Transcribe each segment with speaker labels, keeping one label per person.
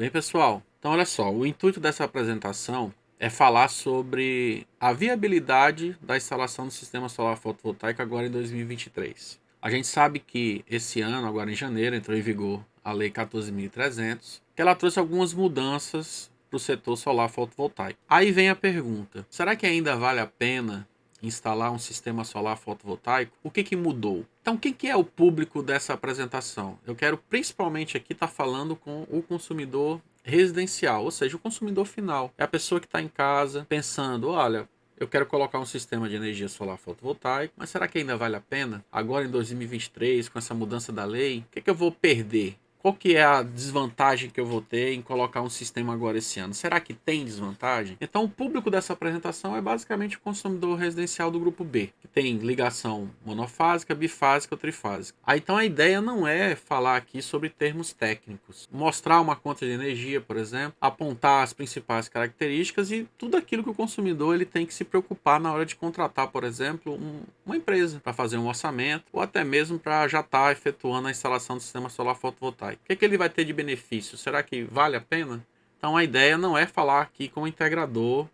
Speaker 1: Bem, pessoal, então olha só, o intuito dessa apresentação é falar sobre a viabilidade da instalação do sistema solar fotovoltaico agora em 2023. A gente sabe que esse ano, agora em janeiro, entrou em vigor a Lei 14.300, que ela trouxe algumas mudanças para o setor solar fotovoltaico. Aí vem a pergunta, será que ainda vale a pena instalar um sistema solar fotovoltaico? O que mudou? Então, quem que é o público dessa apresentação? Eu quero principalmente aqui estar falando com o consumidor residencial, ou seja, o consumidor final. É a pessoa que está em casa pensando, olha, eu quero colocar um sistema de energia solar fotovoltaico, mas será que ainda vale a pena? Agora em 2023, com essa mudança da lei, o que eu vou perder? Qual que é a desvantagem que eu vou ter em colocar um sistema agora esse ano? Será que tem desvantagem? Então, o público dessa apresentação é basicamente o consumidor residencial do grupo B, que tem ligação monofásica, bifásica ou trifásica. Então, a ideia não é falar aqui sobre termos técnicos, mostrar uma conta de energia, por exemplo, apontar as principais características e tudo aquilo que o consumidor ele tem que se preocupar na hora de contratar, por exemplo, uma empresa para fazer um orçamento ou até mesmo para já estar efetuando a instalação do sistema solar fotovoltaico. O que ele vai ter de benefício? Será que vale a pena? Então a ideia não é falar aqui com o integrador,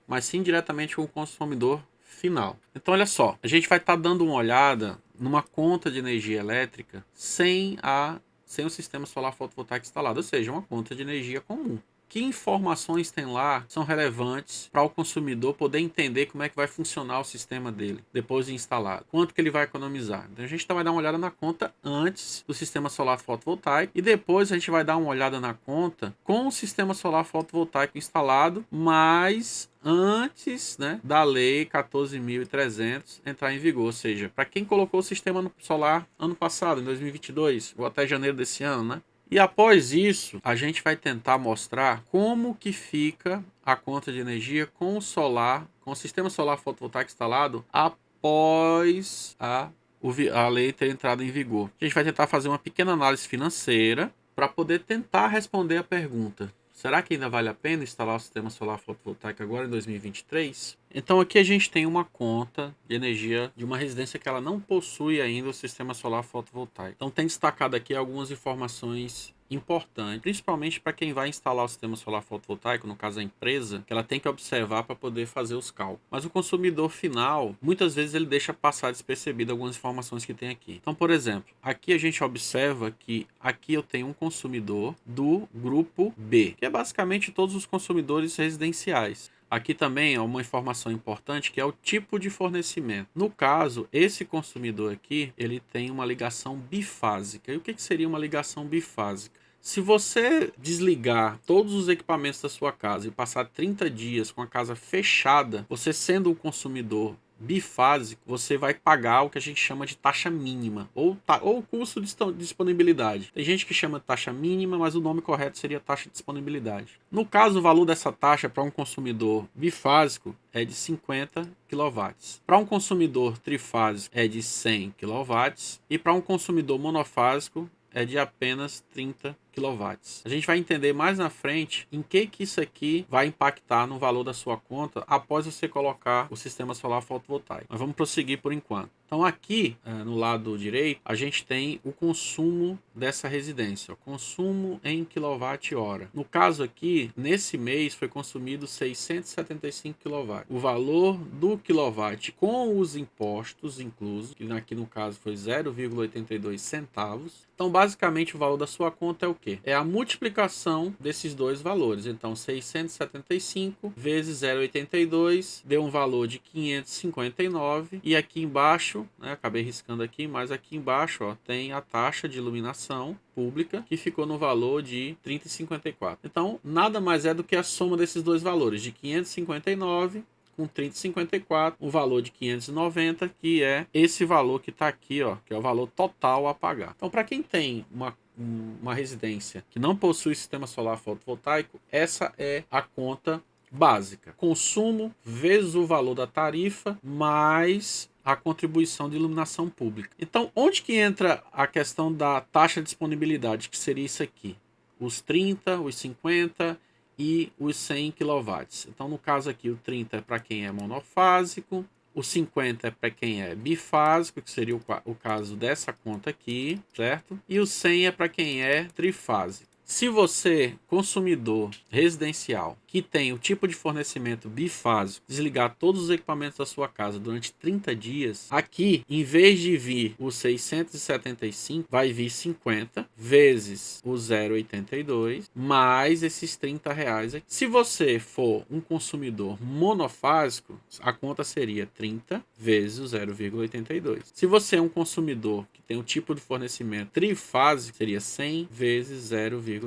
Speaker 1: mas sim diretamente com o consumidor final. Então olha só, a gente vai estar dando uma olhada numa conta de energia elétrica sem o sistema solar fotovoltaico instalado, ou seja, uma conta de energia comum. Que informações tem lá são relevantes para o consumidor poder entender como é que vai funcionar o sistema dele depois de instalado, quanto que ele vai economizar. Então a gente vai dar uma olhada na conta antes do sistema solar fotovoltaico e depois a gente vai dar uma olhada na conta com o sistema solar fotovoltaico instalado, mas antes, né, da lei 14.300 entrar em vigor, ou seja, para quem colocou o sistema solar ano passado, em 2022, ou até janeiro desse ano, né? E após isso, a gente vai tentar mostrar como que fica a conta de energia com o sistema solar fotovoltaico instalado após a lei ter entrado em vigor. A gente vai tentar fazer uma pequena análise financeira para poder tentar responder a pergunta: será que ainda vale a pena instalar o sistema solar fotovoltaico agora em 2023? Então aqui a gente tem uma conta de energia de uma residência que ela não possui ainda o sistema solar fotovoltaico. Então tem destacado aqui algumas informações importante, principalmente para quem vai instalar o sistema solar fotovoltaico, no caso a empresa, que ela tem que observar para poder fazer os cálculos. Mas o consumidor final, muitas vezes ele deixa passar despercebido algumas informações que tem aqui. Então, por exemplo, aqui a gente observa que aqui eu tenho um consumidor do grupo B, que é basicamente todos os consumidores residenciais. Aqui também é uma informação importante que é o tipo de fornecimento. No caso, esse consumidor aqui, ele tem uma ligação bifásica. E o que seria uma ligação bifásica? Se você desligar todos os equipamentos da sua casa e passar 30 dias com a casa fechada, você sendo um consumidor bifásico, você vai pagar o que a gente chama de taxa mínima ou custo de disponibilidade. Tem gente que chama de taxa mínima, mas o nome correto seria taxa de disponibilidade. No caso, o valor dessa taxa para um consumidor bifásico é de 50 kW. Para um consumidor trifásico é de 100 kW e para um consumidor monofásico é de apenas 30 kW. A gente vai entender mais na frente em que isso aqui vai impactar no valor da sua conta após você colocar o sistema solar fotovoltaico. Mas vamos prosseguir por enquanto. Então aqui, no lado direito, a gente tem o consumo dessa residência, o consumo em kWh. No caso aqui, nesse mês foi consumido 675 kW. O valor do quilowatt com os impostos inclusos, que aqui no caso foi 0,82 centavos. Então basicamente o valor da sua conta é o quê? É a multiplicação desses dois valores. Então 675 vezes 0,82 deu um valor de 559 e aqui embaixo, né, acabei riscando aqui, mas aqui embaixo ó, tem a taxa de iluminação pública que ficou no valor de 30,54. Então nada mais é do que a soma desses dois valores, de 559 com 30,54, o valor de 590, que é esse valor que está aqui, ó, que é o valor total a pagar. Então, para quem tem uma residência que não possui sistema solar fotovoltaico, essa é a conta básica. Consumo vezes o valor da tarifa mais a contribuição de iluminação pública. Então, onde que entra a questão da taxa de disponibilidade, que seria isso aqui? Os 30, os 50 e os 100 kW. Então, no caso aqui, o 30 é para quem é monofásico, o 50 é para quem é bifásico, que seria o caso dessa conta aqui, certo? E o 100 é para quem é trifásico. Se você, consumidor residencial, que tem o tipo de fornecimento bifásico, desligar todos os equipamentos da sua casa durante 30 dias, aqui, em vez de vir os 675, vai vir 50 vezes o 0,82 mais esses R$ 30 aqui. Se você for um consumidor monofásico, a conta seria 30 vezes o 0,82. Se você é um consumidor que tem um tipo de fornecimento trifásico, seria 100 vezes 0,82.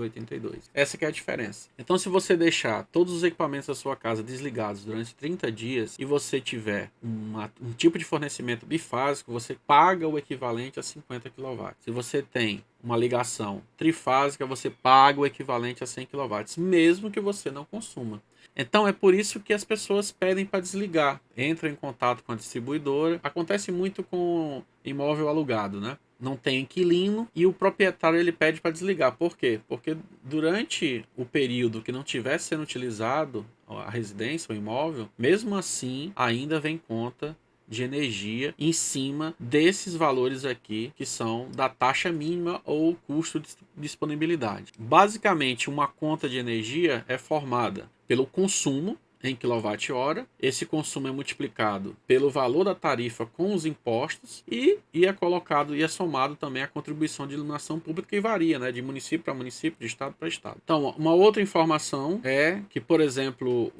Speaker 1: Essa que é a diferença. Então, se você deixar todos os equipamentos da sua casa desligados durante 30 dias e você tiver um tipo de fornecimento bifásico, você paga o equivalente a 50 kW. Se você tem uma ligação trifásica, você paga o equivalente a 100 kW, mesmo que você não consuma. Então é por isso que as pessoas pedem para desligar, entram em contato com a distribuidora. Acontece muito com imóvel alugado, né? Não tem inquilino e o proprietário ele pede para desligar. Por quê? Porque durante o período que não estiver sendo utilizado a residência, o imóvel, mesmo assim ainda vem conta de energia em cima desses valores aqui, que são da taxa mínima ou custo de disponibilidade. Basicamente, uma conta de energia é formada pelo consumo em quilowatt-hora. Esse consumo é multiplicado pelo valor da tarifa com os impostos e é colocado e é somado também a contribuição de iluminação pública, que varia, né, de município para município, de estado para estado. Então, uma outra informação é que, por exemplo,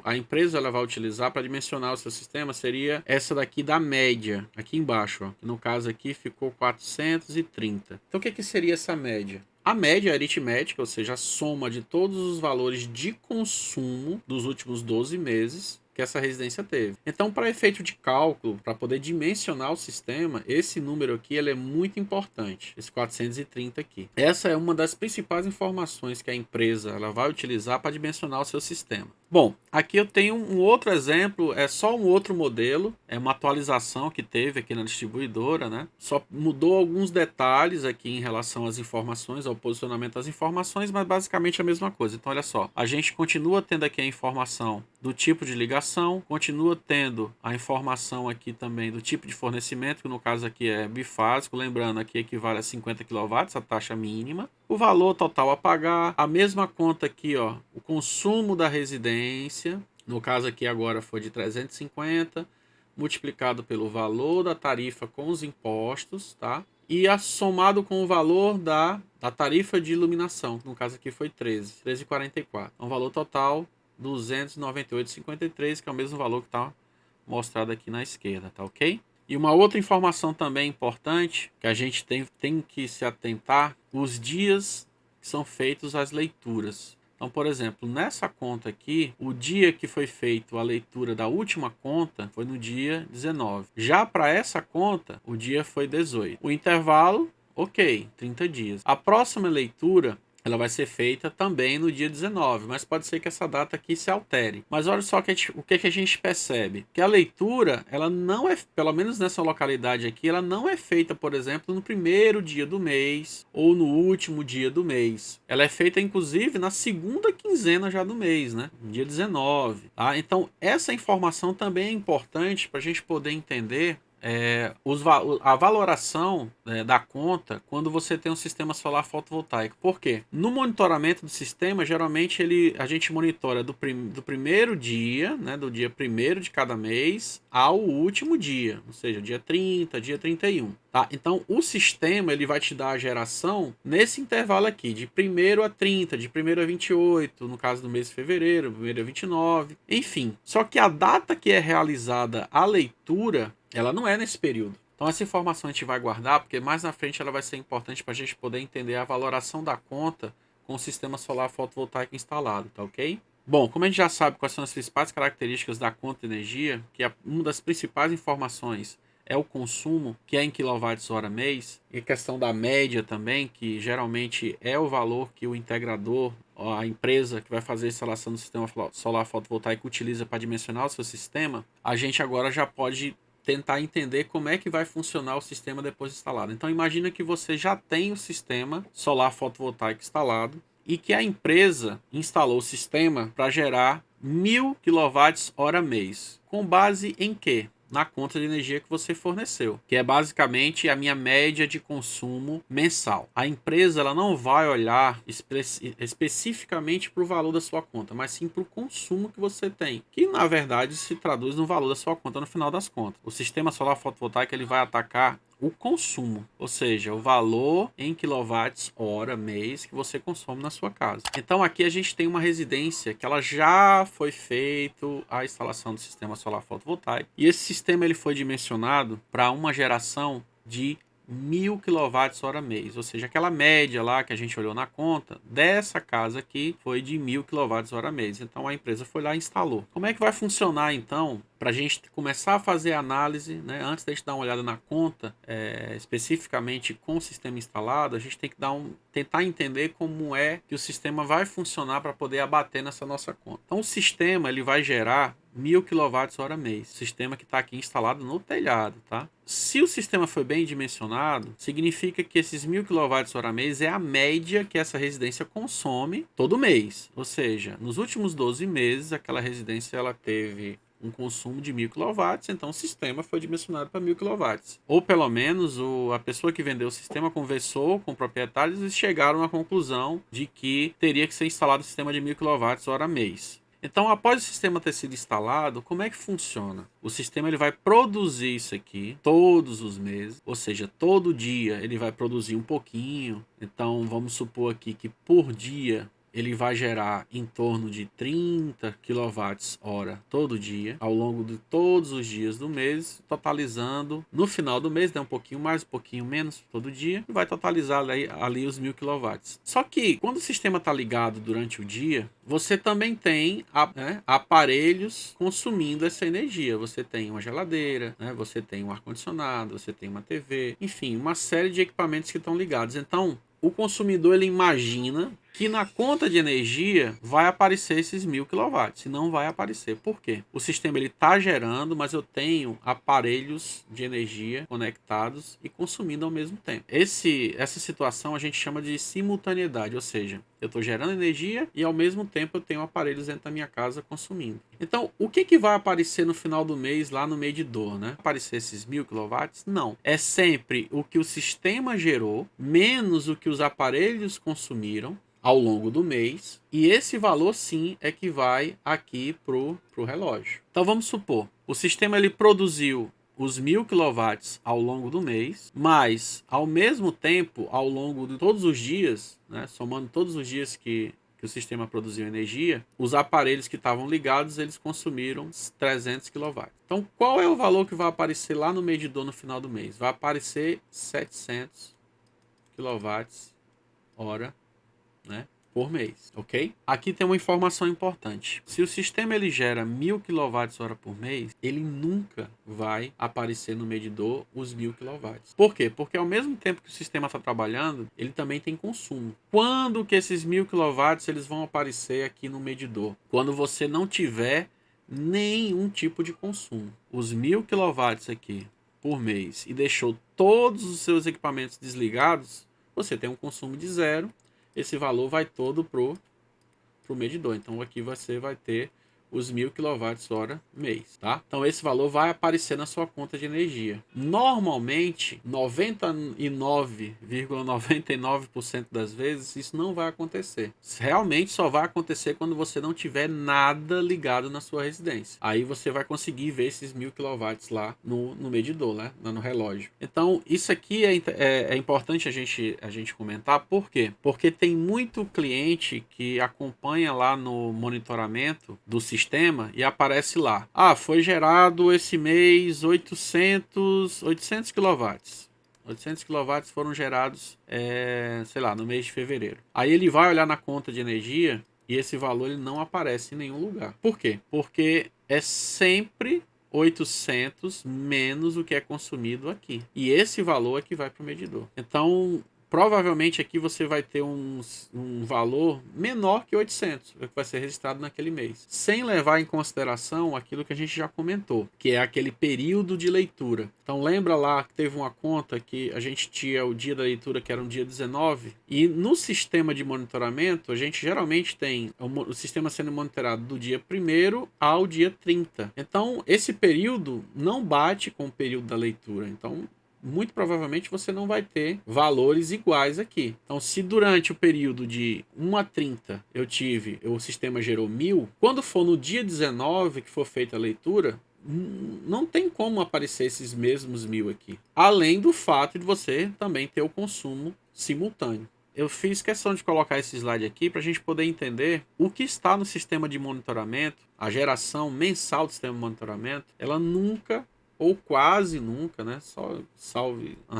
Speaker 1: a empresa ela vai utilizar para dimensionar o seu sistema seria essa daqui da média, aqui embaixo, ó, que no caso aqui ficou 430. Então, o que seria essa média? A média aritmética, ou seja, a soma de todos os valores de consumo dos últimos 12 meses que essa residência teve. Então, para efeito de cálculo, para poder dimensionar o sistema, esse número aqui ele é muito importante, esse 430 aqui. Essa é uma das principais informações que a empresa ela vai utilizar para dimensionar o seu sistema. Bom, aqui eu tenho um outro exemplo, é só um outro modelo, é uma atualização que teve aqui na distribuidora, né? Só mudou alguns detalhes aqui em relação às informações, ao posicionamento das informações, mas basicamente a mesma coisa. Então, olha só, a gente continua tendo aqui a informação do tipo de ligação, continua tendo a informação aqui também do tipo de fornecimento, que no caso aqui é bifásico, lembrando aqui equivale a 50 kW, a taxa mínima. O valor total a pagar, a mesma conta aqui, ó, o consumo da residência, no caso aqui agora foi de 350, multiplicado pelo valor da tarifa com os impostos, tá? E somado com o valor da tarifa de iluminação, no caso aqui foi 13,44. Então, o valor total 298,53, que é o mesmo valor que está mostrado aqui na esquerda, tá ok? E uma outra informação também importante, que a gente tem que se atentar, os dias que são feitos as leituras. Então, por exemplo, nessa conta aqui, o dia que foi feito a leitura da última conta foi no dia 19. Já para essa conta, o dia foi 18. O intervalo, ok, 30 dias. A próxima leitura ela vai ser feita também no dia 19, mas pode ser que essa data aqui se altere. Mas olha só o que a gente percebe, que a leitura, ela não é, pelo menos nessa localidade aqui, ela não é feita, por exemplo, no primeiro dia do mês ou no último dia do mês. Ela é feita, inclusive, na segunda quinzena já do mês, né? No dia 19. Tá? Então, essa informação também é importante para a gente poder entender a valoração da conta quando você tem um sistema solar fotovoltaico. Por quê? No monitoramento do sistema, geralmente a gente monitora do primeiro dia, né, do dia 1º de cada mês ao último dia, ou seja, dia 30, dia 31. Tá? Então, o sistema ele vai te dar a geração nesse intervalo aqui, de 1º a 30, de 1º a 28, no caso do mês de fevereiro, 1º a 29, enfim. Só que a data que é realizada a leitura, ela não é nesse período. Então essa informação a gente vai guardar, porque mais na frente ela vai ser importante para a gente poder entender a valoração da conta com o sistema solar fotovoltaico instalado, tá ok? Bom, como a gente já sabe quais são as principais características da conta de energia, que uma das principais informações é o consumo, que é em kWh mês, e a questão da média também, que geralmente é o valor que o integrador, a empresa que vai fazer a instalação do sistema solar fotovoltaico utiliza para dimensionar o seu sistema, a gente agora já pode tentar entender como é que vai funcionar o sistema depois instalado. Então imagina que você já tem o sistema solar fotovoltaico instalado e que a empresa instalou o sistema para gerar 1.000 kWh mês. Com base em quê? na conta de energia que você forneceu, que é basicamente a minha média de consumo mensal. A empresa ela não vai olhar especificamente para o valor da sua conta, mas sim para o consumo que você tem, que na verdade se traduz no valor da sua conta no final das contas. O sistema solar fotovoltaico ele vai atacar o consumo, ou seja, o valor em quilowatts-hora mês que você consome na sua casa. Então aqui a gente tem uma residência que ela já foi feito a instalação do sistema solar fotovoltaico e esse sistema ele foi dimensionado para uma geração de 1.000 kWh mês, ou seja, aquela média lá que a gente olhou na conta dessa casa aqui foi de 1.000 kWh mês. Então a empresa foi lá e instalou. Como é que vai funcionar então para a gente começar a fazer a análise, né? Antes da gente dar uma olhada na conta, especificamente com o sistema instalado, a gente tem que tentar entender como é que o sistema vai funcionar para poder abater nessa nossa conta. Então o sistema ele vai gerar 1.000 kWh mês, sistema que está aqui instalado no telhado, tá? Se o sistema foi bem dimensionado, significa que esses 1.000 kWh mês é a média que essa residência consome todo mês. Ou seja, nos últimos 12 meses, aquela residência ela teve um consumo de 1.000 kW, então o sistema foi dimensionado para 1.000 kW. Ou pelo menos a pessoa que vendeu o sistema conversou com proprietários e chegaram à conclusão de que teria que ser instalado um sistema de 1.000 kWh mês. Então, após o sistema ter sido instalado, como é que funciona? O sistema ele vai produzir isso aqui todos os meses, ou seja, todo dia ele vai produzir um pouquinho. Então, vamos supor aqui que por dia ele vai gerar em torno de 30 kWh todo dia, ao longo de todos os dias do mês, totalizando no final do mês, um pouquinho mais, um pouquinho menos todo dia, e vai totalizar ali os 1.000 kW. Só que quando o sistema está ligado durante o dia, você também tem aparelhos consumindo essa energia. Você tem uma geladeira, né? Você tem um ar-condicionado, você tem uma TV, enfim, uma série de equipamentos que estão ligados. Então, o consumidor ele imagina que na conta de energia vai aparecer esses 1.000 kW, se não vai aparecer. Por quê? O sistema ele está gerando, mas eu tenho aparelhos de energia conectados e consumindo ao mesmo tempo. Essa situação a gente chama de simultaneidade, ou seja, eu estou gerando energia e ao mesmo tempo eu tenho aparelhos dentro da minha casa consumindo. Então, o que vai aparecer no final do mês lá no medidor, né? Aparecer esses 1.000 kW? Não. É sempre o que o sistema gerou, menos o que os aparelhos consumiram ao longo do mês, e esse valor sim é que vai aqui pro relógio. Então vamos supor, o sistema ele produziu os 1.000 kW ao longo do mês, mas ao mesmo tempo, ao longo de todos os dias, né, somando todos os dias que o sistema produziu energia, os aparelhos que estavam ligados, eles consumiram 300 kW. Então qual é o valor que vai aparecer lá no medidor no final do mês? Vai aparecer 700 kWh, né, por mês, ok? Aqui tem uma informação importante. Se o sistema ele gera 1.000 kWh por mês, ele nunca vai aparecer no medidor os 1.000 kW. Por quê? Porque ao mesmo tempo que o sistema está trabalhando, ele também tem consumo. Quando que esses 1.000 kW eles vão aparecer aqui no medidor? Quando você não tiver nenhum tipo de consumo. Os 1.000 kW aqui por mês e deixou todos os seus equipamentos desligados, você tem um consumo de zero. Esse valor vai todo pro medidor. Então aqui você vai ter os 1.000 kWh mês, tá? Então esse valor vai aparecer na sua conta de energia. Normalmente, 99,99% das vezes isso não vai acontecer. Realmente só vai acontecer quando você não tiver nada ligado na sua residência. Aí você vai conseguir ver esses 1.000 kW lá no medidor, né? Lá no relógio. Então isso aqui é importante a gente comentar. Por quê? Porque tem muito cliente que acompanha lá no monitoramento do sistema e aparece lá: foi gerado esse mês 800 kW. 800 kW foram gerados, sei lá, no mês de fevereiro. Aí ele vai olhar na conta de energia e esse valor ele não aparece em nenhum lugar. Por quê? Porque é sempre 800 menos o que é consumido aqui. E esse valor é que vai para o medidor. Então, provavelmente aqui você vai ter um valor menor que 800, que vai ser registrado naquele mês, sem levar em consideração aquilo que a gente já comentou, que é aquele período de leitura. Então lembra lá que teve uma conta que a gente tinha o dia da leitura, que era um dia 19, e no sistema de monitoramento a gente geralmente tem o sistema sendo monitorado do dia 1º ao dia 30. Então esse período não bate com o período da leitura. Então muito provavelmente você não vai ter valores iguais aqui. Então, se durante o período de 1 a 30 o sistema gerou 1000, quando for no dia 19 que for feita a leitura, não tem como aparecer esses mesmos 1000 aqui. Além do fato de você também ter o consumo simultâneo. Eu fiz questão de colocar esse slide aqui para a gente poder entender o que está no sistema de monitoramento, a geração mensal do sistema de monitoramento, ela nunca ou quase nunca, né?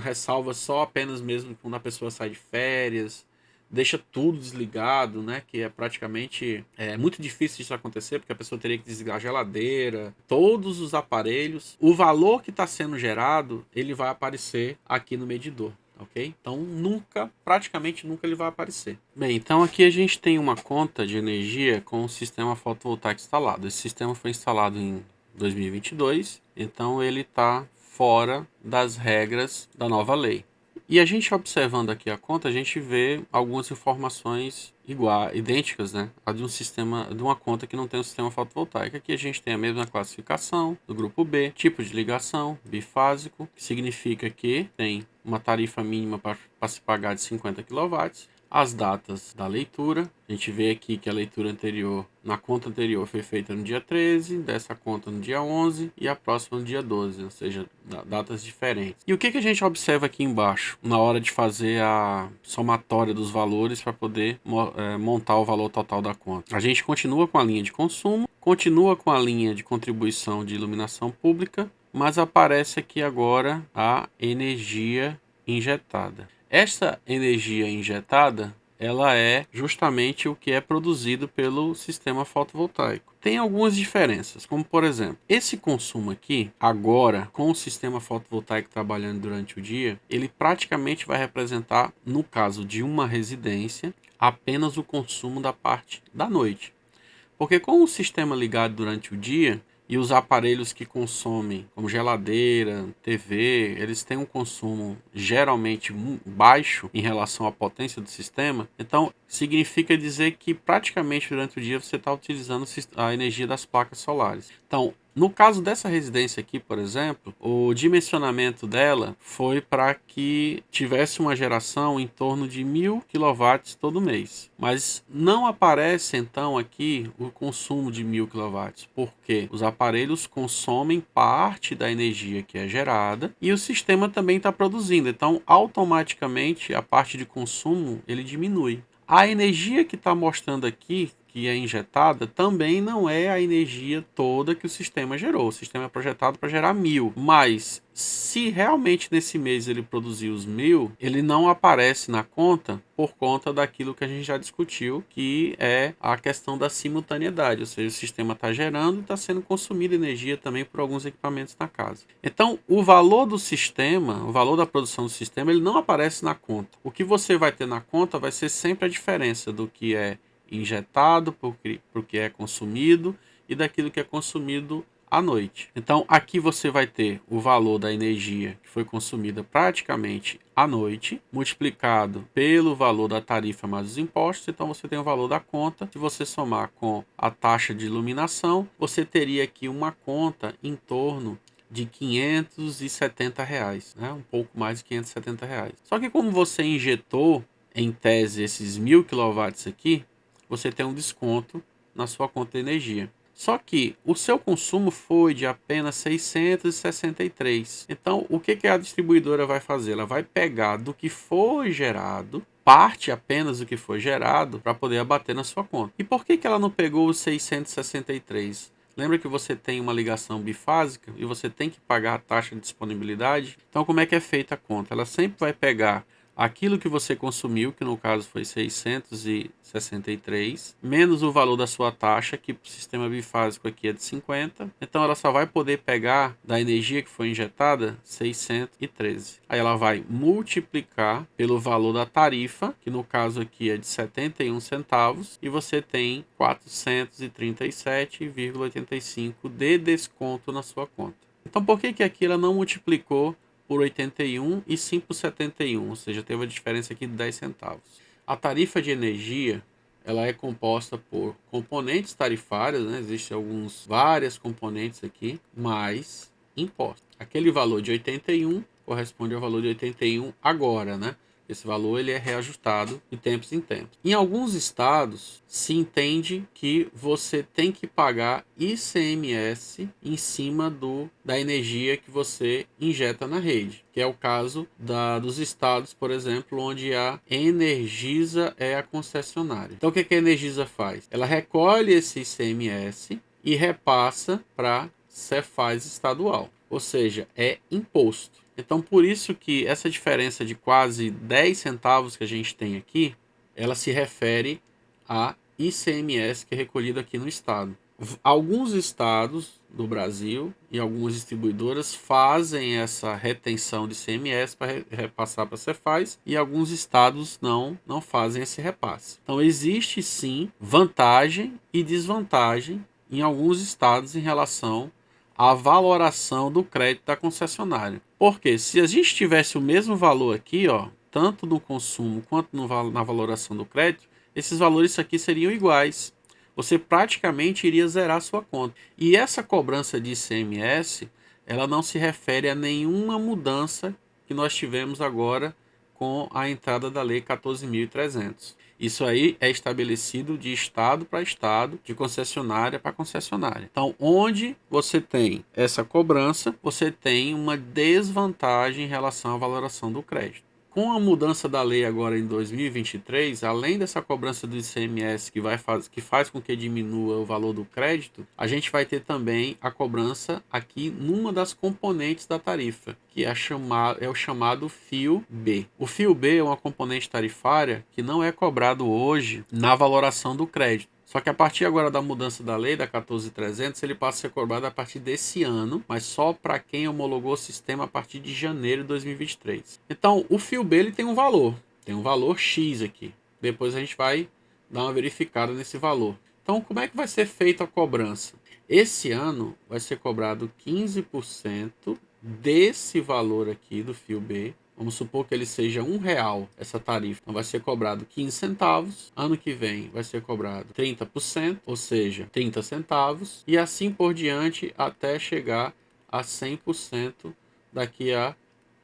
Speaker 1: Ressalva só apenas mesmo quando a pessoa sai de férias, deixa tudo desligado, né? Que é praticamente muito difícil isso acontecer, porque a pessoa teria que desligar a geladeira, todos os aparelhos. O valor que está sendo gerado, ele vai aparecer aqui no medidor. Ok? Então praticamente nunca ele vai aparecer. Bem, então aqui a gente tem uma conta de energia com o sistema fotovoltaico instalado. Esse sistema foi instalado em 2022, então ele está fora das regras da nova lei. E a gente observando aqui a conta, a gente vê algumas informações idênticas, né, a de uma conta que não tem um sistema fotovoltaico. Aqui a gente tem a mesma classificação do grupo B, tipo de ligação, bifásico, que significa que tem uma tarifa mínima para se pagar de 50 kW. As datas da leitura, a gente vê aqui que a leitura anterior, na conta anterior, foi feita no dia 13, dessa conta no dia 11 e a próxima no dia 12, ou seja, datas diferentes. E o que a gente observa aqui embaixo, na hora de fazer a somatória dos valores para poder montar o valor total da conta? A gente continua com a linha de consumo, continua com a linha de contribuição de iluminação pública, mas aparece aqui agora a energia injetada. Esta energia injetada, ela é justamente o que é produzido pelo sistema fotovoltaico. Tem algumas diferenças, como por exemplo, esse consumo aqui, agora, com o sistema fotovoltaico trabalhando durante o dia, ele praticamente vai representar, no caso de uma residência, apenas o consumo da parte da noite. Porque com o sistema ligado durante o dia, e os aparelhos que consomem, como geladeira, TV, eles têm um consumo geralmente baixo em relação à potência do sistema. Então, significa dizer que praticamente durante o dia você está utilizando a energia das placas solares. Então, no caso dessa residência aqui, por exemplo, o dimensionamento dela foi para que tivesse uma geração em torno de 1000 kW todo mês. Mas não aparece então aqui o consumo de 1000 kW, porque os aparelhos consomem parte da energia que é gerada e o sistema também está produzindo. Então, automaticamente, a parte de consumo ele diminui. A energia que está mostrando aqui, que é injetada, também não é a energia toda que o sistema gerou. O sistema é projetado para gerar 1000, mas se realmente nesse mês ele produziu os 1000, ele não aparece na conta por conta daquilo que a gente já discutiu, que é a questão da simultaneidade, ou seja, o sistema está gerando e está sendo consumida energia também por alguns equipamentos na casa. Então, o valor do sistema, o valor da produção do sistema, ele não aparece na conta. O que você vai ter na conta vai ser sempre a diferença do que é injetado para o que é consumido e daquilo que é consumido à noite. Então aqui você vai ter o valor da energia que foi consumida praticamente à noite, multiplicado pelo valor da tarifa mais os impostos. Então você tem o valor da conta. Se você somar com a taxa de iluminação, você teria aqui uma conta em torno de R$ 570, né? Um pouco mais de R$ 570. Só que como você injetou em tese esses 1000 kW aqui, você tem um desconto na sua conta de energia. Só que o seu consumo foi de apenas 663. Então, o que a distribuidora vai fazer? Ela vai pegar do que foi gerado, parte apenas do que foi gerado, para poder abater na sua conta. E por que ela não pegou os 663? Lembra que você tem uma ligação bifásica e você tem que pagar a taxa de disponibilidade? Então, como é que é feita a conta? Ela sempre vai pegar aquilo que você consumiu, que no caso foi 663, menos o valor da sua taxa, que para o sistema bifásico aqui é de 50. Então ela só vai poder pegar da energia que foi injetada 613. Aí ela vai multiplicar pelo valor da tarifa, que no caso aqui é de 71 centavos, e você tem 437,85 de desconto na sua conta. Então por que aqui ela não multiplicou por 81 e sim por 71, ou seja, teve uma diferença aqui de 10 centavos. A tarifa de energia, ela é composta por componentes tarifários, né? Existem várias componentes aqui, mais impostos. Aquele valor de 81 corresponde ao valor de 81 agora, né? Esse valor ele é reajustado de tempos em tempos. Em alguns estados, se entende que você tem que pagar ICMS em cima da energia que você injeta na rede, que é o caso dos estados, por exemplo, onde a Energisa é a concessionária. Então, o que a Energisa faz? Ela recolhe esse ICMS e repassa para a Cefaz estadual, ou seja, é imposto. Então, por isso que essa diferença de quase 10 centavos que a gente tem aqui, ela se refere a ICMS que é recolhido aqui no estado. Alguns estados do Brasil e algumas distribuidoras fazem essa retenção de ICMS para repassar para a Cefaz e alguns estados não fazem esse repasse. Então, existe sim vantagem e desvantagem em alguns estados em relação a valoração do crédito da concessionária. Porque se a gente tivesse o mesmo valor aqui, ó, tanto no consumo quanto na valoração do crédito, esses valores aqui seriam iguais. Você praticamente iria zerar a sua conta. E essa cobrança de ICMS, ela não se refere a nenhuma mudança que nós tivemos agora com a entrada da Lei 14.300. Isso aí é estabelecido de estado para estado, de concessionária para concessionária. Então, onde você tem essa cobrança, você tem uma desvantagem em relação à valoração do crédito. Com a mudança da lei agora em 2023, além dessa cobrança do ICMS que faz com que diminua o valor do crédito, a gente vai ter também a cobrança aqui numa das componentes da tarifa, que é o chamado FIO B. O FIO B é uma componente tarifária que não é cobrado hoje na valoração do crédito. Só que a partir agora da mudança da lei, da 14.300, ele passa a ser cobrado a partir desse ano, mas só para quem homologou o sistema a partir de janeiro de 2023. Então, o FIO B ele tem um valor X aqui. Depois a gente vai dar uma verificada nesse valor. Então, como é que vai ser feita a cobrança? Esse ano vai ser cobrado 15% desse valor aqui do FIO B. Vamos supor que ele seja R$1 essa tarifa. Então vai ser cobrado 15 centavos. Ano que vem vai ser cobrado 30%, ou seja, 30 centavos. E assim por diante até chegar a 100% daqui a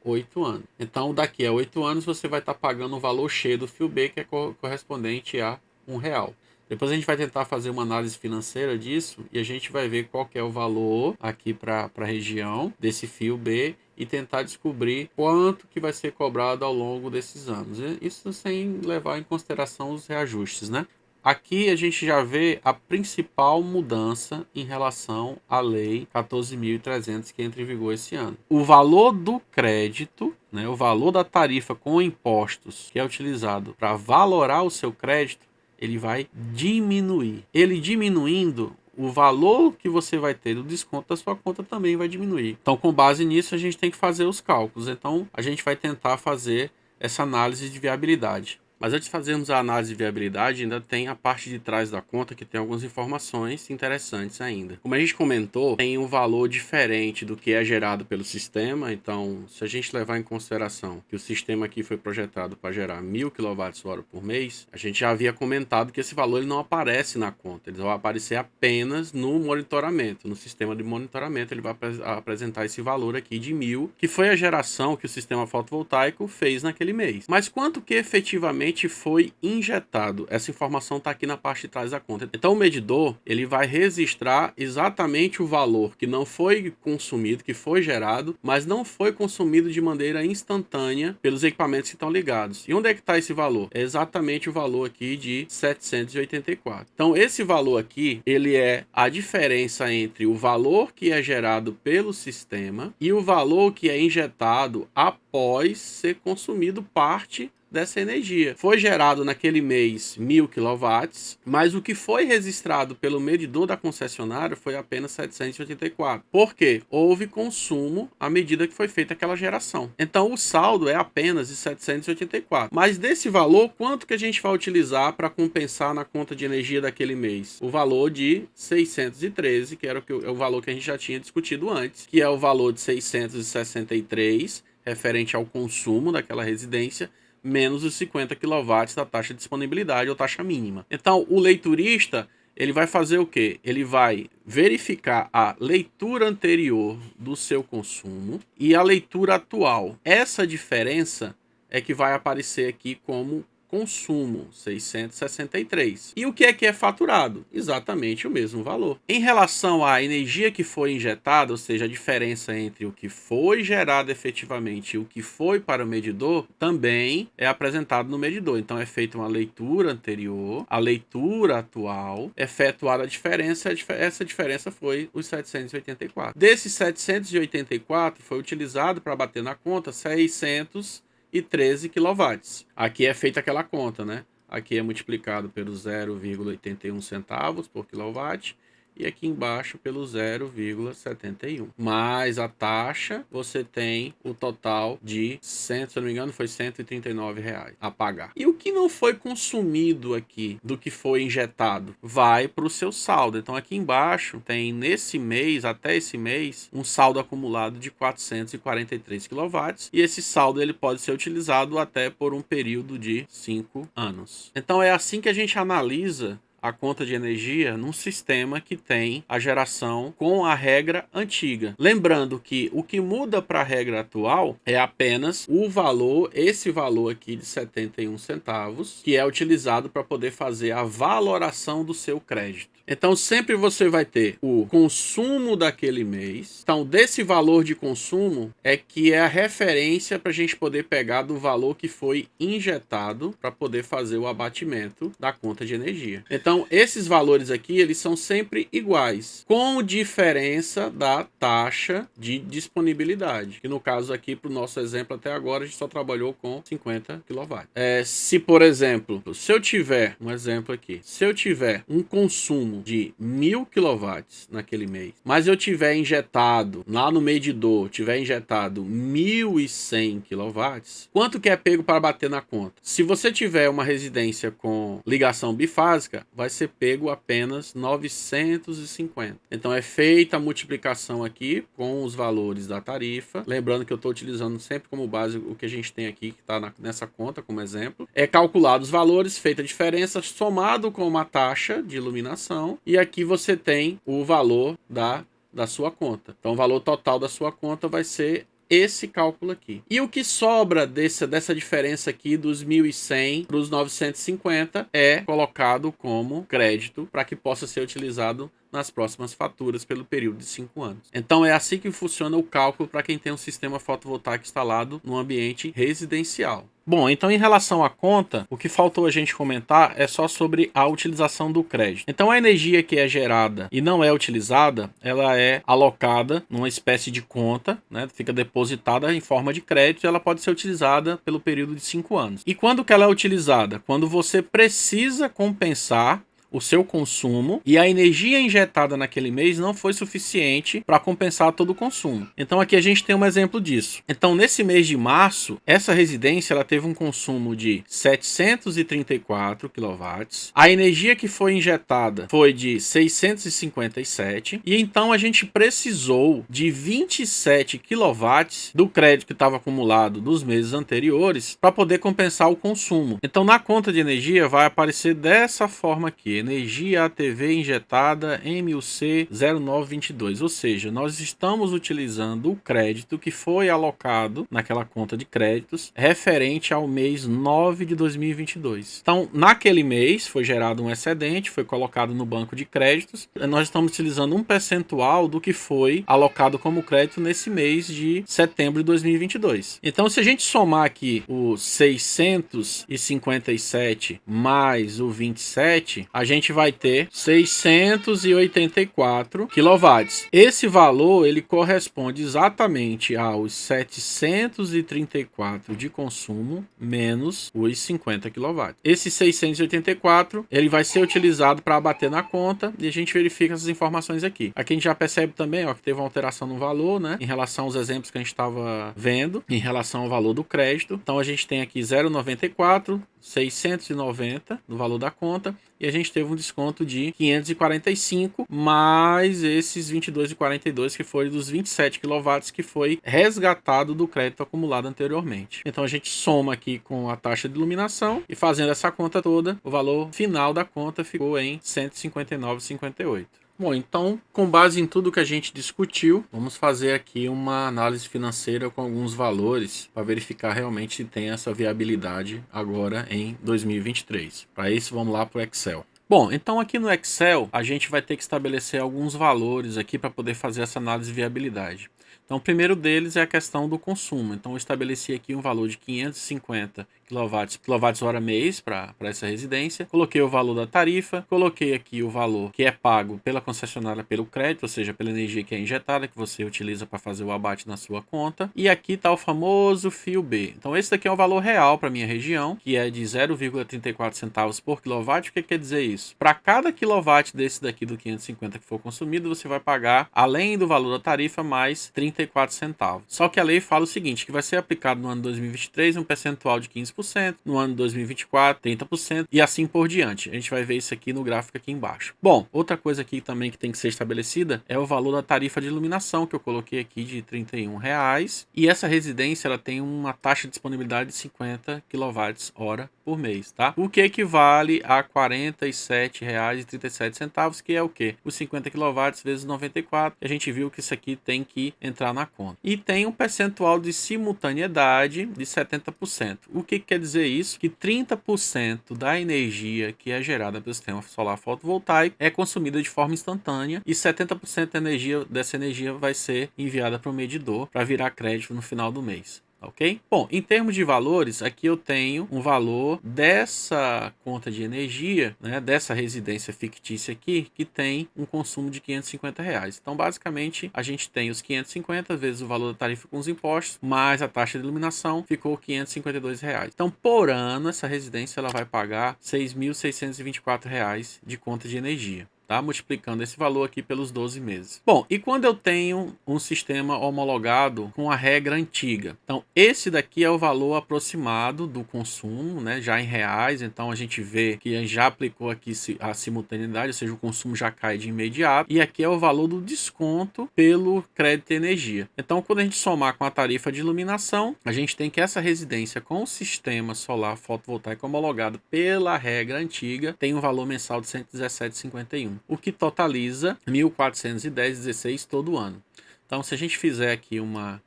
Speaker 1: 8 anos. Então daqui a 8 anos você vai estar pagando o valor cheio do FIO B, que é correspondente a R$1. Depois a gente vai tentar fazer uma análise financeira disso e a gente vai ver qual que é o valor aqui para a região desse FIO B e tentar descobrir quanto que vai ser cobrado ao longo desses anos. Isso sem levar em consideração os reajustes, né? Aqui a gente já vê a principal mudança em relação à Lei 14.300 que entra em vigor esse ano. O valor do crédito, né, o valor da tarifa com impostos que é utilizado para valorar o seu crédito, ele vai diminuir. Ele diminuindo, o valor que você vai ter do desconto da sua conta também vai diminuir. Então, com base nisso, a gente tem que fazer os cálculos. Então, a gente vai tentar fazer essa análise de viabilidade. Mas antes de fazermos a análise de viabilidade, ainda tem a parte de trás da conta que tem algumas informações interessantes ainda. Como a gente comentou, tem um valor diferente do que é gerado pelo sistema. Então, se a gente levar em consideração que o sistema aqui foi projetado para gerar 1.000 kWh por mês, a gente já havia comentado que esse valor ele não aparece na conta. Ele vai aparecer apenas no monitoramento. No sistema de monitoramento, ele vai apresentar esse valor aqui de 1.000, que foi a geração que o sistema fotovoltaico fez naquele mês. Mas quanto que efetivamente efetivamente foi injetado. Essa informação está aqui na parte de trás da conta. Então o medidor ele vai registrar exatamente o valor que não foi consumido, que foi gerado, mas não foi consumido de maneira instantânea pelos equipamentos que estão ligados. E onde é que está esse valor? É exatamente o valor aqui de 784. Então esse valor aqui, ele é a diferença entre o valor que é gerado pelo sistema e o valor que é injetado após ser consumido parte dessa energia. Foi gerado naquele mês 1000 kW, mas o que foi registrado pelo medidor da concessionária foi apenas 784. Por quê? Houve consumo à medida que foi feita aquela geração. Então o saldo é apenas de 784. Mas desse valor, quanto que a gente vai utilizar para compensar na conta de energia daquele mês? O valor de 613, que era o valor que a gente já tinha discutido antes, que é o valor de 663, referente ao consumo daquela residência, menos os 50 kW da taxa de disponibilidade ou taxa mínima. Então, o leiturista, ele vai fazer o quê? Ele vai verificar a leitura anterior do seu consumo e a leitura atual. Essa diferença é que vai aparecer aqui como consumo, 663. E o que é faturado? Exatamente o mesmo valor. Em relação à energia que foi injetada, ou seja, a diferença entre o que foi gerado efetivamente e o que foi para o medidor, também é apresentado no medidor. Então é feita uma leitura anterior, a leitura atual, efetuada a diferença, essa diferença foi os 784. Desses 784 foi utilizado para bater na conta 613 kW. Aqui é feita aquela conta, né? Aqui é multiplicado pelo 0,81 centavos por quilowatt e aqui embaixo pelo 0,71. Mais a taxa, você tem o total de, se eu não me engano, foi R$139 a pagar. E o que não foi consumido aqui do que foi injetado vai para o seu saldo. Então aqui embaixo tem nesse mês, até esse mês, um saldo acumulado de 443 kW e esse saldo ele pode ser utilizado até por um período de 5 anos. Então é assim que a gente analisa a conta de energia num sistema que tem a geração com a regra antiga. Lembrando que o que muda para a regra atual é apenas o valor, esse valor aqui de 71 centavos, que é utilizado para poder fazer a valoração do seu crédito. Então sempre você vai ter o consumo daquele mês. Então desse valor de consumo é que é a referência para a gente poder pegar do valor que foi injetado para poder fazer o abatimento da conta de energia. Então esses valores aqui eles são sempre iguais, com diferença da taxa de disponibilidade, que no caso aqui para o nosso exemplo até agora a gente só trabalhou com 50 kW. Se por exemplo, se eu tiver um exemplo aqui, se eu tiver um consumo de 1000 kW naquele mês, mas eu tiver injetado lá no medidor, tiver injetado 1100 kW, quanto que é pego para bater na conta? Se você tiver uma residência com ligação bifásica, vai ser pego apenas 950. Então é feita a multiplicação aqui com os valores da tarifa, lembrando que eu estou utilizando sempre como base o que a gente tem aqui, que está nessa conta como exemplo. É calculado os valores, feita a diferença, somado com uma taxa de iluminação, e aqui você tem o valor da sua conta. Então o valor total da sua conta vai ser esse cálculo aqui. E o que sobra dessa diferença aqui dos 1.100 para os 950 é colocado como crédito para que possa ser utilizado nas próximas faturas pelo período de 5 anos. Então é assim que funciona o cálculo para quem tem um sistema fotovoltaico instalado no ambiente residencial. Bom, então em relação à conta, o que faltou a gente comentar é só sobre a utilização do crédito. Então a energia que é gerada e não é utilizada, ela é alocada numa espécie de conta, né? Fica depositada em forma de crédito e ela pode ser utilizada pelo período de 5 anos. E quando que ela é utilizada? Quando você precisa compensar o seu consumo e a energia injetada naquele mês não foi suficiente para compensar todo o consumo. Então aqui a gente tem um exemplo disso. Então nesse mês de março, essa residência ela teve um consumo de 734 kW. A energia que foi injetada foi de 657 e então a gente precisou de 27 kW do crédito que estava acumulado dos meses anteriores para poder compensar o consumo. Então na conta de energia vai aparecer dessa forma aqui. energia ATV injetada MUC 0922, ou seja, nós estamos utilizando o crédito que foi alocado naquela conta de créditos referente ao mês 9 de 2022. Então, naquele mês foi gerado um excedente, foi colocado no banco de créditos, nós estamos utilizando um percentual do que foi alocado como crédito nesse mês de setembro de 2022. Então, se a gente somar aqui o 657 mais o 27, a gente vai ter 684 quilowatts. Esse valor ele corresponde exatamente aos 734 de consumo menos os 50 kW. Esse 684 ele vai ser utilizado para abater na conta e a gente verifica essas informações aqui. Aqui a gente já percebe também que teve uma alteração no valor, né, em relação aos exemplos que a gente estava vendo, em relação ao valor do crédito. Então a gente tem aqui 0,94, 690 no valor da conta e a gente teve um desconto de 545 mais esses 22,42 que foi dos 27 kW que foi resgatado do crédito acumulado anteriormente. Então a gente soma aqui com a taxa de iluminação e fazendo essa conta toda, o valor final da conta ficou em 159,58. Bom, então, com base em tudo que a gente discutiu, vamos fazer aqui uma análise financeira com alguns valores para verificar realmente se tem essa viabilidade agora em 2023. Para isso, vamos lá para o Excel. Bom, então aqui no Excel, a gente vai ter que estabelecer alguns valores aqui para poder fazer essa análise de viabilidade. Então, o primeiro deles é a questão do consumo. Então, eu estabeleci aqui um valor de 550 kWh mês para essa residência. Coloquei o valor da tarifa, coloquei aqui o valor que é pago pela concessionária pelo crédito, ou seja, pela energia que é injetada, que você utiliza para fazer o abate na sua conta. E aqui está o famoso fio B. Então, esse daqui é o valor real para minha região, que é de 0,34 centavos por quilowatt. O que quer dizer isso? Para cada quilowatt desse daqui do 550 que for consumido, você vai pagar, além do valor da tarifa, mais 34 centavos. Só que a lei fala o seguinte, que vai ser aplicado no ano 2023 um percentual de 15%, no ano 2024 30% e assim por diante. A gente vai ver isso aqui no gráfico aqui embaixo. Bom, outra coisa aqui também que tem que ser estabelecida é o valor da tarifa de iluminação, que eu coloquei aqui de R$31. E essa residência ela tem uma taxa de disponibilidade de 50 kWh por mês, tá? O que equivale a R$47,37, que é o quê? Os 50 kW vezes 94. A gente viu que isso aqui tem que entrar na conta. E tem um percentual de simultaneidade de 70%. O que quer dizer isso? Que 30% da energia que é gerada pelo sistema solar fotovoltaico é consumida de forma instantânea e 70% dessa energia vai ser enviada para o medidor para virar crédito no final do mês. Ok? Bom, em termos de valores, aqui eu tenho um valor dessa conta de energia, né, dessa residência fictícia aqui, que tem um consumo de R$550. Então, basicamente, a gente tem os 550 vezes o valor da tarifa com os impostos, mais a taxa de iluminação, ficou R$552. Então, por ano, essa residência ela vai pagar R$6.624 de conta de energia. Tá? Multiplicando esse valor aqui pelos 12 meses. Bom, e quando eu tenho um sistema homologado com a regra antiga? Então, esse daqui é o valor aproximado do consumo, né? Já em reais. Então, a gente vê que já aplicou aqui a simultaneidade, ou seja, o consumo já cai de imediato. E aqui é o valor do desconto pelo crédito de energia. Então, quando a gente somar com a tarifa de iluminação, a gente tem que essa residência com o sistema solar fotovoltaico homologado pela regra antiga tem um valor mensal de R$117,51. O que totaliza R$1.410,16 todo ano. Então, se a gente fizer aqui uma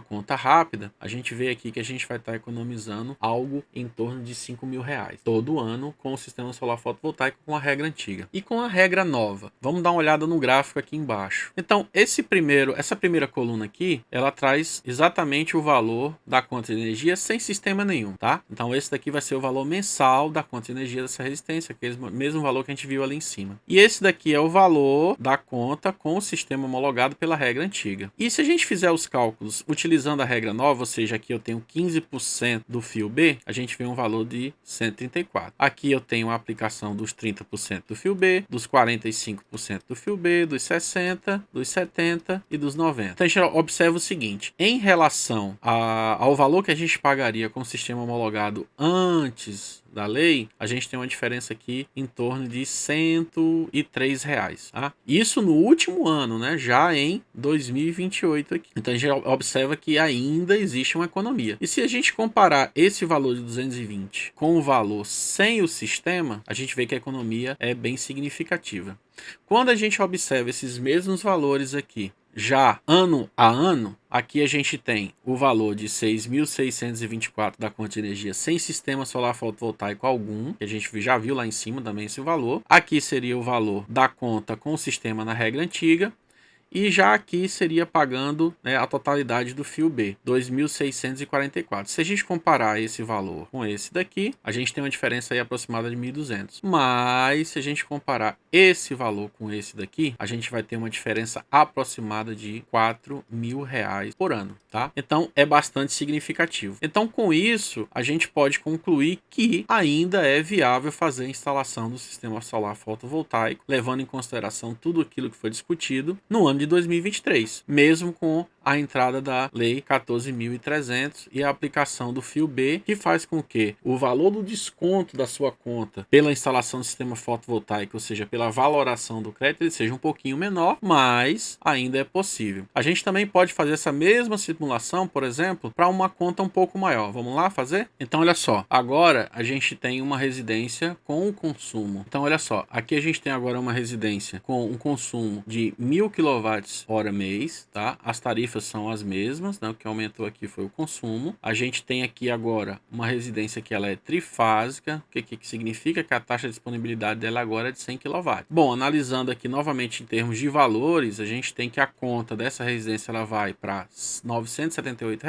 Speaker 1: conta rápida, a gente vê aqui que a gente vai estar economizando algo em torno de R$5.000 todo ano com o sistema solar fotovoltaico com a regra antiga. E com a regra nova, vamos dar uma olhada no gráfico aqui embaixo. Então, essa primeira coluna aqui, ela traz exatamente o valor da conta de energia sem sistema nenhum, tá? Então, esse daqui vai ser o valor mensal da conta de energia dessa resistência, aquele mesmo valor que a gente viu ali em cima. E esse daqui é o valor da conta com o sistema homologado pela regra antiga. E se a gente fizer os cálculos utilizando a regra nova, ou seja, aqui eu tenho 15% do fio B, a gente vê um valor de 134. Aqui eu tenho a aplicação dos 30% do fio B, dos 45% do fio B, dos 60%, dos 70% e dos 90%. Então a gente observa o seguinte, em relação ao valor que a gente pagaria com o sistema homologado antes da lei, a gente tem uma diferença aqui em torno de R$ 103, tá? Isso no último ano, né? Já em 2028 aqui. Então a gente observa que ainda existe uma economia. E se a gente comparar esse valor de 220 com o valor sem o sistema, a gente vê que a economia é bem significativa. Quando a gente observa esses mesmos valores aqui, já ano a ano, aqui a gente tem o valor de 6.624 da conta de energia sem sistema solar fotovoltaico algum, que a gente já viu lá em cima também esse valor. Aqui seria o valor da conta com o sistema na regra antiga. E já aqui seria pagando, né, a totalidade do fio B, 2.644. Se a gente comparar esse valor com esse daqui, a gente tem uma diferença aí aproximada de 1.200. Mas se a gente comparar esse valor com esse daqui, a gente vai ter uma diferença aproximada de R$ 4.000 por ano, tá? Então é bastante significativo. Então com isso, a gente pode concluir que ainda é viável fazer a instalação do sistema solar fotovoltaico, levando em consideração tudo aquilo que foi discutido no ano de 2023, mesmo com a entrada da Lei 14.300 e a aplicação do fio B, que faz com que o valor do desconto da sua conta pela instalação do sistema fotovoltaico, ou seja, pela valoração do crédito, ele seja um pouquinho menor, mas ainda é possível. A gente também pode fazer essa mesma simulação, por exemplo, para uma conta um pouco maior. Vamos lá fazer? Então, olha só, agora a gente tem uma residência com o consumo. Então, olha só, aqui a gente tem agora uma residência com um consumo de 1.000 kWh mês, tá? As tarifas são as mesmas, né? O que aumentou aqui foi o consumo. A gente tem aqui agora uma residência que ela é trifásica, o que significa que a taxa de disponibilidade dela agora é de 100 kW. Bom, analisando aqui novamente em termos de valores, a gente tem que a conta dessa residência ela vai para R$ 978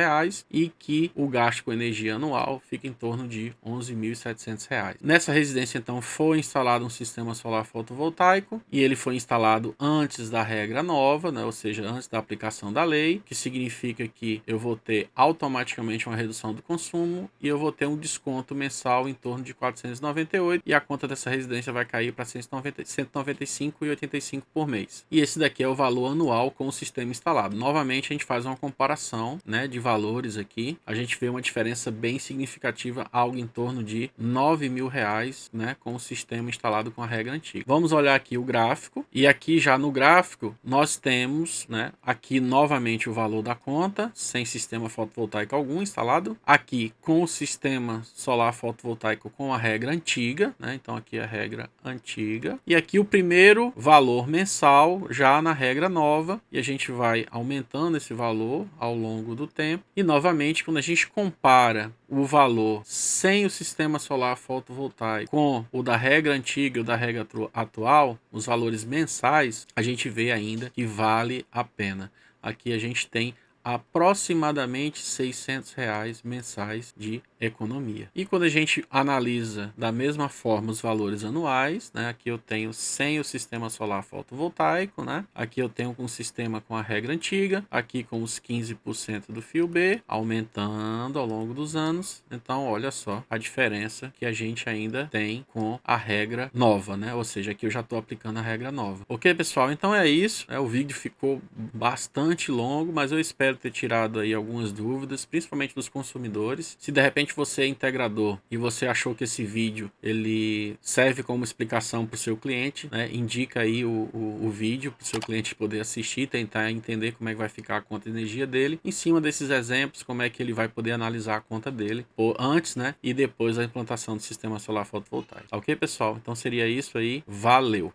Speaker 1: e que o gasto com energia anual fica em torno de R$ 11.700. Nessa residência, então, foi instalado um sistema solar fotovoltaico e ele foi instalado antes da regra nova, né? Ou seja, antes da aplicação da lei, que significa que eu vou ter automaticamente uma redução do consumo e eu vou ter um desconto mensal em torno de 498 e a conta dessa residência vai cair para 195,85 por mês. E esse daqui é o valor anual com o sistema instalado. Novamente, a gente faz uma comparação, né, de valores aqui. A gente vê uma diferença bem significativa, algo em torno de R$ 9.000, né, com o sistema instalado com a regra antiga. Vamos olhar aqui o gráfico e aqui já no gráfico nós temos, né, aqui novamente o valor da conta, sem sistema fotovoltaico algum instalado. Aqui com o sistema solar fotovoltaico com a regra antiga, né? Então aqui a regra antiga. E aqui o primeiro valor mensal já na regra nova. E a gente vai aumentando esse valor ao longo do tempo. E novamente, quando a gente compara o valor sem o sistema solar fotovoltaico com o da regra antiga e o da regra atual, os valores mensais, a gente vê ainda que vale a pena. Aqui a gente tem aproximadamente R$ 600 mensais de economia. E quando a gente analisa da mesma forma os valores anuais, né? Aqui eu tenho sem o sistema solar fotovoltaico, né? Aqui eu tenho um sistema com a regra antiga, aqui com os 15% do fio B, aumentando ao longo dos anos. Então, olha só a diferença que a gente ainda tem com a regra nova, né? Ou seja, aqui eu já estou aplicando a regra nova. Ok, pessoal? Então é isso. O vídeo ficou bastante longo, mas eu espero ter tirado aí algumas dúvidas, principalmente dos consumidores. Se de repente você é integrador e você achou que esse vídeo ele serve como explicação para o seu cliente, né, indica aí o vídeo para o seu cliente poder assistir, tentar entender como é que vai ficar a conta de energia dele, em cima desses exemplos, como é que ele vai poder analisar a conta dele antes, né, e depois da implantação do sistema solar fotovoltaico. Ok, pessoal? Então seria isso aí. Valeu!